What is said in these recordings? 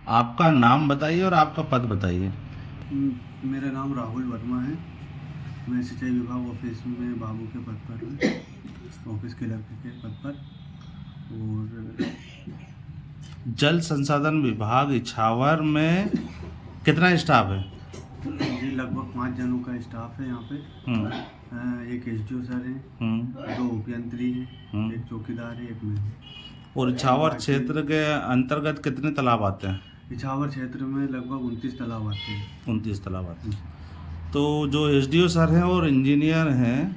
आपका नाम बताइए और आपका पद बताइए। मेरा नाम राहुल वर्मा है। मैं सिंचाई विभाग ऑफिस में बाबू के पद पर हूँ, ऑफिस के लड़के के पद पर। और जल संसाधन विभाग इछावर में कितना स्टाफ है? जी लगभग 5 जनों का स्टाफ है यहाँ पे। हम्म एक एसडीओ सर हैं, हम्म 2 अभियंत्री हैं, हम्म। एक चौकीदार है, एक मैं हूँ। और इछावर क्षेत्र के अंतर्गत कितने तालाब आते हैं? इछावर क्षेत्र में लगभग 29 तालाब आते हैं। 29 तालाब आते हैं। तो जो एसडीओ सर हैं और इंजीनियर हैं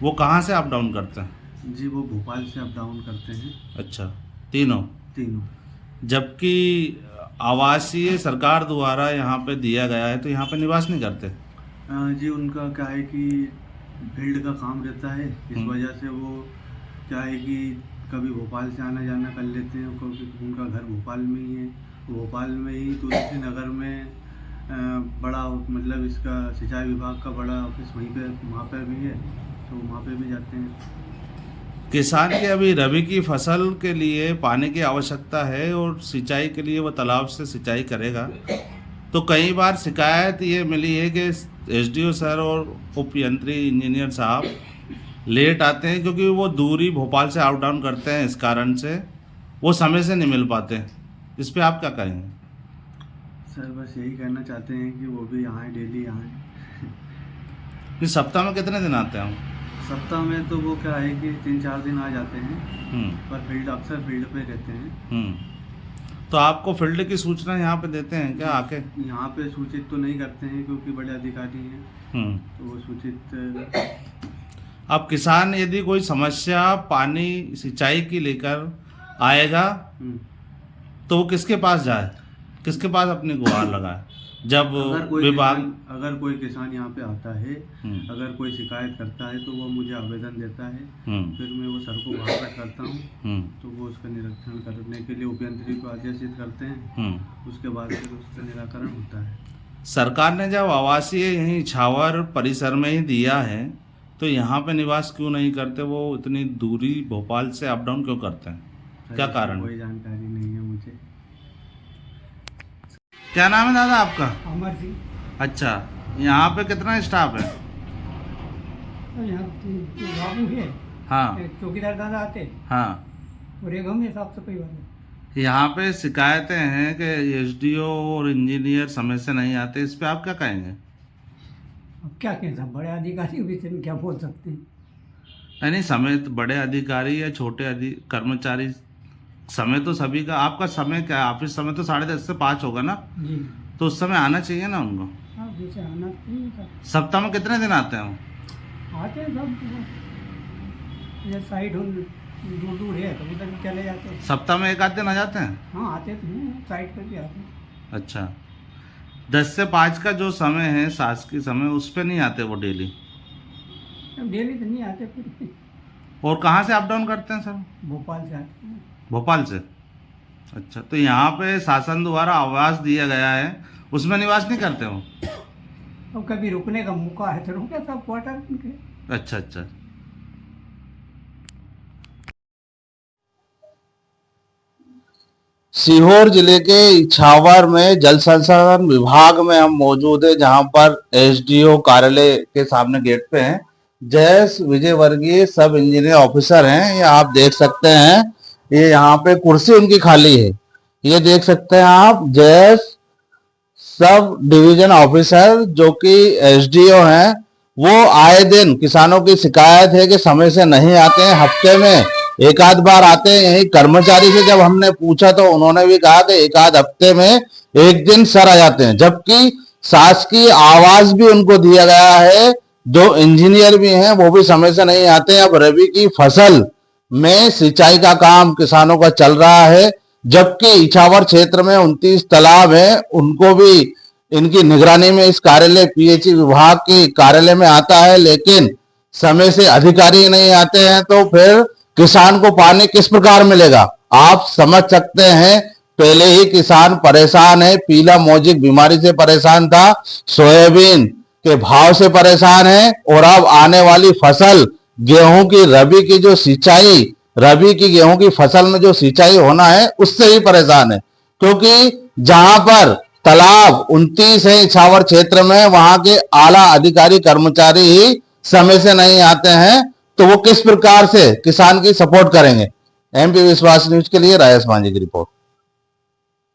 वो कहाँ से अप डाउन करते हैं? जी वो भोपाल से अप डाउन करते हैं, अच्छा, तीनों। तीनों। जबकि आवासीय सरकार द्वारा यहाँ पे दिया गया है तो यहाँ पे निवास नहीं करते। जी उनका क्या है कि फील्ड का काम रहता है, इस वजह से वो क्या है कि कभी भोपाल से आना जाना कर लेते हैं, क्योंकि उनका घर भोपाल में ही है। भोपाल में ही तुलसी नगर में बड़ा मतलब इसका सिंचाई विभाग का बड़ा ऑफिस वहीं पे वहाँ पर भी है, तो वहाँ पे भी जाते हैं। किसान के अभी रबी की फसल के लिए पानी की आवश्यकता है और सिंचाई के लिए वो तालाब से सिंचाई करेगा। तो कई बार शिकायत ये मिली है कि एसडीओ सर और उपयंत्री इंजीनियर साहब लेट आते हैं क्योंकि वो दूरी भोपाल से अप डाउन करते हैं, इस कारण से वो समय से नहीं मिल पाते। इस पे आप क्या कहेंगे? सर बस यही कहना चाहते हैं कि वो भी आएँ, डेली आएँ। इस सप्ताह में कितने दिन आते हैं हम? सप्ताह में तो वो क्या है कि 3-4 दिन आ जाते हैं, पर अक्सर फील्ड पे रहते हैं। तो आपको फील्ड की सूचना यहाँ पे देते हैं क्या आके? यहाँ पे सूचित तो नहीं करते हैं क्योंकि बड़े अधिकारी हैं, तो वो सूचित। अब किसान यदि कोई समस्या पानी सिंचाई की लेकर आएगा तो वो किसके पास जाए, किसके पास अपनी गुहार लगाए? जब विभाग अगर कोई किसान यहाँ पे आता है, अगर कोई शिकायत करता है तो वो मुझे आवेदन देता है, फिर मैं वो सर को वापस करता हूँ, तो वो उसका निरीक्षण करने के लिए उपयंत्री को आदेशित करते हैं, उसके बाद फिर उसका निराकरण होता है। सरकार ने जब आवासीय यहीं इछावर परिसर में ही दिया है तो यहाँ पे निवास क्यों नहीं करते? वो इतनी दूरी भोपाल से अप डाउन क्यों करते हैं, क्या कारण? कोई जानकारी नहीं है मुझे। क्या नाम है दादा आपका? अमर सिंह। अच्छा, यहाँ पे कितना स्टाफ है? यहाँ बाबू है, हाँ एक चौकीदार दादा आते हैं, हाँ। और एक हम है साफ सफाई वाले। यहाँ पे शिकायतें हैं कि एसडीओ और इंजीनियर समय से नहीं आते, इस पे आप क्या कहेंगे? अब क्या कहें, सब बड़े अधिकारी के विषय में क्या बोल सकते हैं। नहीं, समय तो बड़े अधिकारी या छोटे कर्मचारी, समय तो सभी का। आपका समय क्या है? ऑफिस समय तो 10:30 से 5 होगा ना, जी तो उस समय आना चाहिए ना उनको। हाँ, जैसे आना चाहिए था। सप्ताह में कितने दिन आते हैं वो? आते हैं सब, ये साइड दूर दूर है तो उधर भी चले जाते हैं। सप्ताह में 1 आध दिन आ जाते हैं? हाँ आते तो हैं, साइड पर भी आते हैं। अच्छा, 10 से 5 का जो समय है शासकीय समय, उस पर नहीं आते वो डेली? अब डेली तो नहीं आते फिर। और कहाँ से अप डाउन करते हैं सर? भोपाल से आते हैं। भोपाल से। अच्छा, तो यहाँ पे शासन द्वारा आवास दिया गया है, उसमें निवास नहीं करते हो? अब कभी रुकने का मौका है तो रुके, सब क्वार्टर उनके। अच्छा अच्छा। सीहोर जिले के इछावर में जल संसाधन विभाग में हम मौजूद है, जहां पर एसडीओ कार्यालय के सामने गेट पे हैं। जयेश विजय वर्गीय सब इंजीनियर ऑफिसर हैं, ये आप देख सकते हैं। ये यहाँ पे कुर्सी उनकी खाली है, ये देख सकते हैं आप। जयेश सब डिवीजन ऑफिसर जो कि एसडीओ हैं, वो आए दिन किसानों की शिकायत है कि समय से नहीं आते हैं, हफ्ते में 1 आध बार आते हैं। यही कर्मचारी से जब हमने पूछा तो उन्होंने भी कहा कि 1 आध हफ्ते में 1 दिन सर आ जाते हैं, जबकि शासकीय आवास भी उनको दिया गया है। जो इंजीनियर भी हैं वो भी समय से नहीं आते हैं। अब रबी की फसल में सिंचाई का काम किसानों का चल रहा है, जबकि इछावर क्षेत्र में 29 तालाब हैं, उनको भी इनकी निगरानी में इस कार्यालय पीएचई विभाग के कार्यालय में आता है, लेकिन समय से अधिकारी नहीं आते हैं। तो फिर किसान को पानी किस प्रकार मिलेगा, आप समझ सकते हैं। पहले ही किसान परेशान है, पीला मोजिक बीमारी से परेशान था, सोयाबीन के भाव से परेशान है, और अब आने वाली फसल गेहूं की रबी की जो सिंचाई, रबी की गेहूं की फसल में जो सिंचाई होना है उससे ही परेशान है। क्योंकि जहां पर तालाब 29 है इछावर क्षेत्र में, वहां के आला अधिकारी कर्मचारी ही समय से नहीं आते हैं, तो वो किस प्रकार से किसान की सपोर्ट करेंगे। एमपी विश्वास न्यूज के लिए राजेश मांझी की रिपोर्ट।